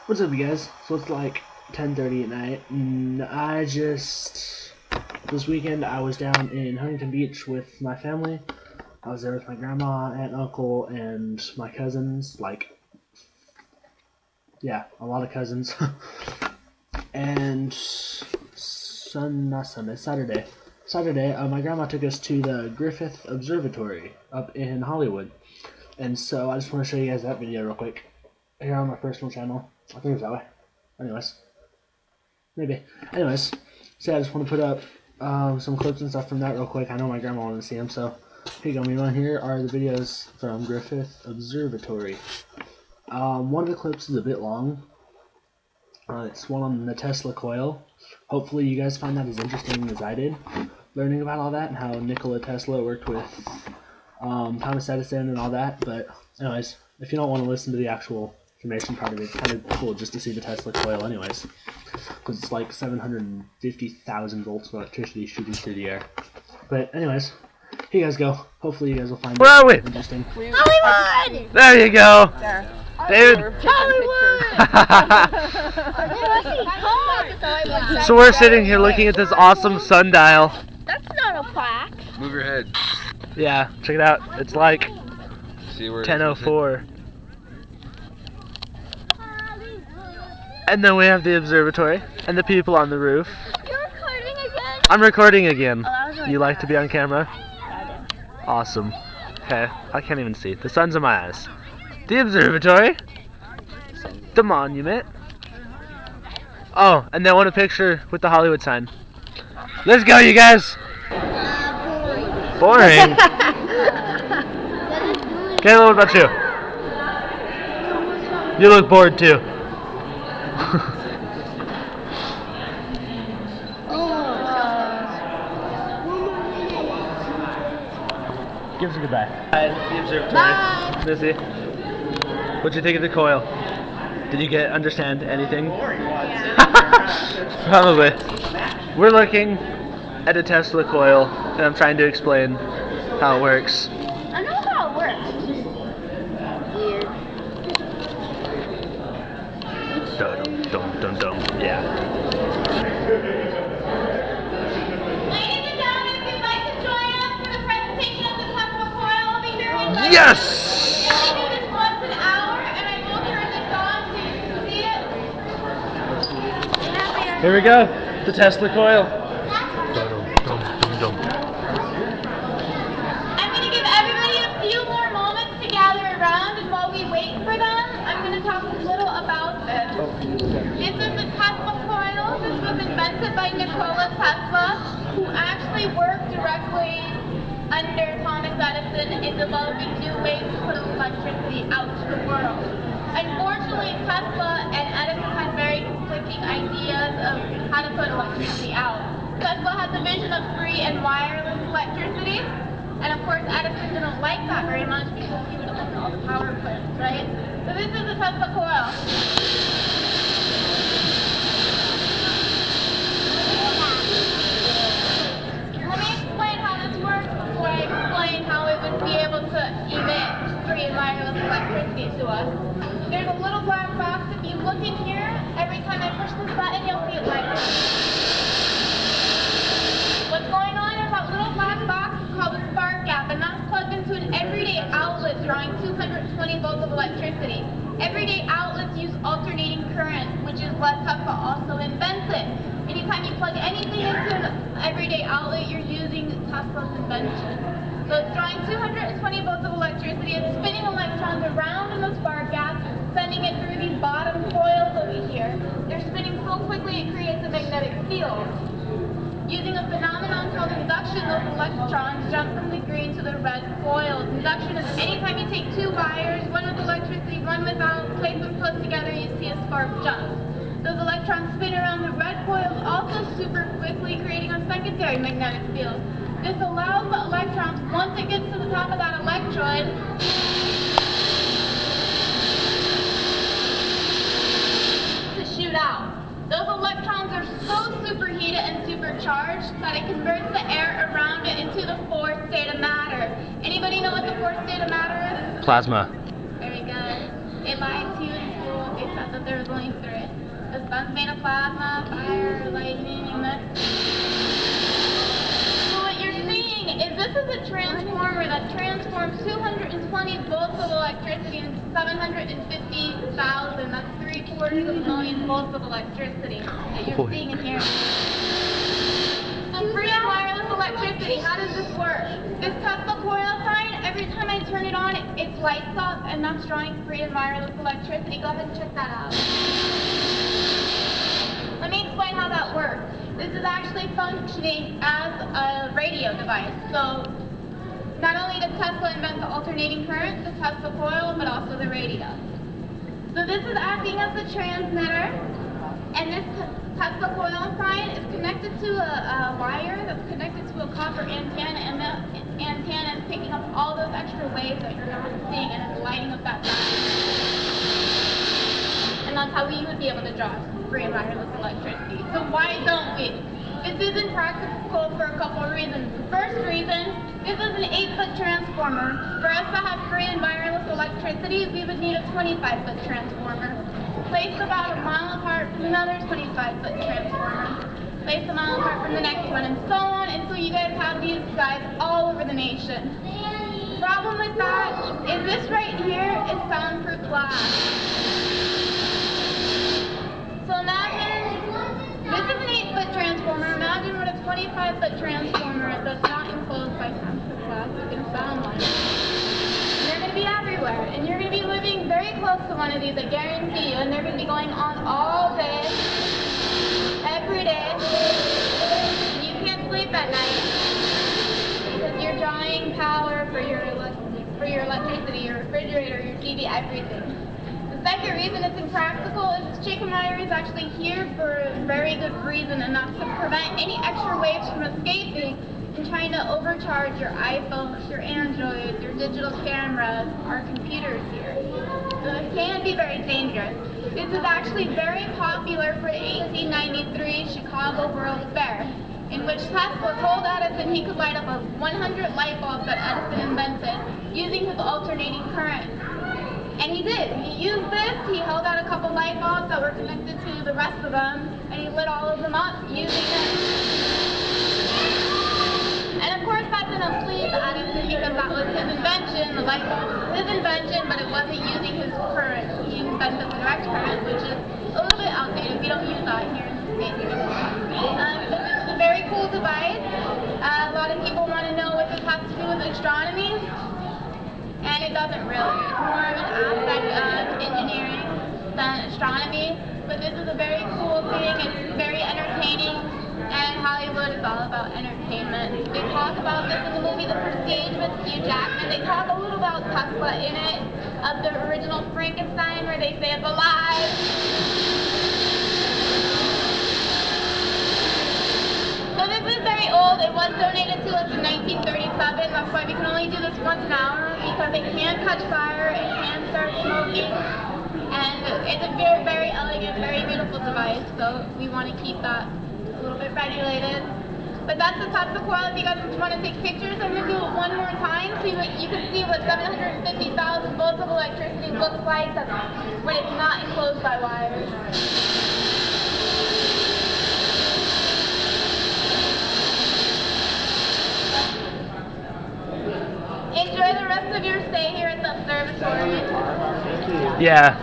What's up, you guys? So it's like 10:30 at night, and this weekend I was down in Huntington Beach with my family. I was there with my grandma, aunt, uncle, and my cousins, a lot of cousins. And Saturday, my grandma took us to the Griffith Observatory up in Hollywood. And so I just want to show you guys that video real quick here on my personal channel. I think it's that way. Anyways, so yeah, I just want to put up some clips and stuff from that real quick. I know my grandma wanted to see them, so here you go. Right here are the videos from Griffith Observatory. One of the clips is a bit long. It's one on the Tesla coil. Hopefully you guys find that as interesting as I did, learning about all that and how Nikola Tesla worked with Thomas Edison and all that. But anyways, if you don't want to listen to the actual information part of it, it's kind of cool just to see the Tesla coil anyways, because it's like 750,000 volts of electricity shooting through the air. But anyways, here you guys go. Hopefully you guys will find it interesting. Hollywood! There you go! There. David! Hollywood! So we're sitting here looking at this awesome sundial. That's not a plaque. Move your head. Yeah, check it out. It's like See where 10:04. And then we have the observatory and the people on the roof. You're recording again? I'm recording again. Oh, that was really You like to fast. be on camera? Yeah, I do. Awesome. Okay, I can't even see. The sun's in my eyes. The observatory. The monument. Oh, and then want a picture with the Hollywood sign. Let's go, you guys! Boring. Kayla, what about you? You look bored too. Give us a goodbye. Bye. The observatory. Bye. Missy, what'd you think of the coil? Did you understand anything? Probably. We're looking at a Tesla coil, and I'm trying to explain how it works. I know how it works. It's just weird. Dum. Yeah. Ladies and gentlemen, if you'd like to join us for the presentation of the Tesla coil, I'll be here in Yes! I'll do this once an hour, and I will turn this on so you can see it. Here we go. The Tesla coil. I'm going to give everybody a few more moments to gather around, and while we wait for them, I'm going to talk a little about this. This is the Tesla coil. This was invented by Nikola Tesla, who actually worked directly under Thomas Edison in developing new ways to put electricity out to the world. Unfortunately, Tesla and Edison had very conflicting ideas of how to put electricity out. Tesla had the vision of free and wireless electricity, and of course Edison didn't like that very much because he would own all the power plants, right? So this is the Tesla coil. Let me explain how this works before I explain how it would be able to emit free and wireless electricity to us. There's a little black box. If you look in here, every time I push this button, you'll see it light up. What's going on is that little black box is called a spark gap, and that's plugged into an everyday outlet drawing 220 volts of electricity. Everyday outlets use alternating current, which is what Tesla also invented. Anytime you plug anything into an everyday outlet, you're using Tesla's invention. So it's drawing 220 volts of electricity, it's spinning electrons around in the spark gap, sending it through these bottom coils over here. They're spinning so quickly it creates a magnetic field. Using a phenomenon called induction, those electrons jump from the green to the red coils. Induction is anytime you take two wires, one with electricity, one without, place them close together, you see a spark jump. Those electrons spin around the red coils also super quickly, creating a secondary magnetic field. This allows the electrons, once it gets to the top of that electrode, to shoot out. Those electrons are so superheated and supercharged that it converts the air around it into the fourth state of matter. Anybody know what the fourth state of matter is? Plasma. Very good. It lied to you in school. It's That's what they were going through. The sun's made of plasma, fire, lightning, and that's... So what you're seeing is this is a transformer that transforms 220 volts of electricity into 750,000. That's 750,000 volts of electricity that you're seeing in here. So free and wireless electricity, how does this work? This Tesla coil sign, every time I turn it on, it lights up, and that's drawing free and wireless electricity. Go ahead and check that out. Let me explain how that works. This is actually functioning as a radio device. So not only did Tesla invent the alternating current, the Tesla coil, but also the radio. So this is acting as a transmitter, and this Tesla coil sign is connected to a wire that's connected to a copper antenna, and that antenna is picking up all those extra waves that you're not seeing, and it's lighting up that dial. And that's how we would be able to draw free and wireless electricity. So why don't we? This isn't practical for a couple of reasons. The first reason, this is an 8-foot transformer. For us to have free and wireless electricity, we would need a 25-foot transformer. Placed about a mile apart from another 25-foot transformer. Placed a mile apart from the next one, and so on until you guys have these guys all over the nation. The problem with that is this right here is soundproof glass. So imagine, this is an 8-foot transformer. Imagine what a 25-foot transformer that's not enclosed by soundproof glass is going to sound like. They're going to be everywhere, and you're going to be living very close to one of these, I guarantee you, and they're going to be going on all day, every day. You can't sleep at night because you're drawing power for your electricity, your refrigerator, your TV, everything. The second reason it's impractical is chicken wire is actually here for a very good reason, and that's to prevent any extra waves from escaping and trying to overcharge your iPhones, your Androids, your digital cameras, our computers here. So this can be very dangerous. This is actually very popular for the 1893 Chicago World's Fair, in which Tesla told Edison he could light up 100 light bulbs that Edison invented using his alternating current. And he did. He used this, he held out a couple light bulbs that were connected to the rest of them, and he lit all of them up using it. And of course that didn't please Edison because that was his invention. The light bulb was his invention, but it wasn't using his current. He invented the direct current, which is a little bit outdated. We don't use that here in the States anymore. But this is a very cool device. A lot of people want to know what this has to do with astronomy. And it doesn't really. It's more of an aspect of engineering than astronomy. But this is a very cool thing. It's very entertaining. And Hollywood is all about entertainment. They talk about this in the movie The Prestige with Hugh Jackman. They talk a little about Tesla in it, of the original Frankenstein, where they say it's alive. So this is very old. It was donated to us in 1937. That's why we can only do this once an hour, because it can catch fire, it can start smoking. And it's a very, very elegant, very beautiful device. So we want to keep that a little bit regulated. But that's the Tesla coil. If you guys want to take pictures, I'm going to do it one more time so you can see what 750,000 volts of electricity looks like when it's not enclosed by wires. Enjoy the rest of your stay here at the observatory. Yeah.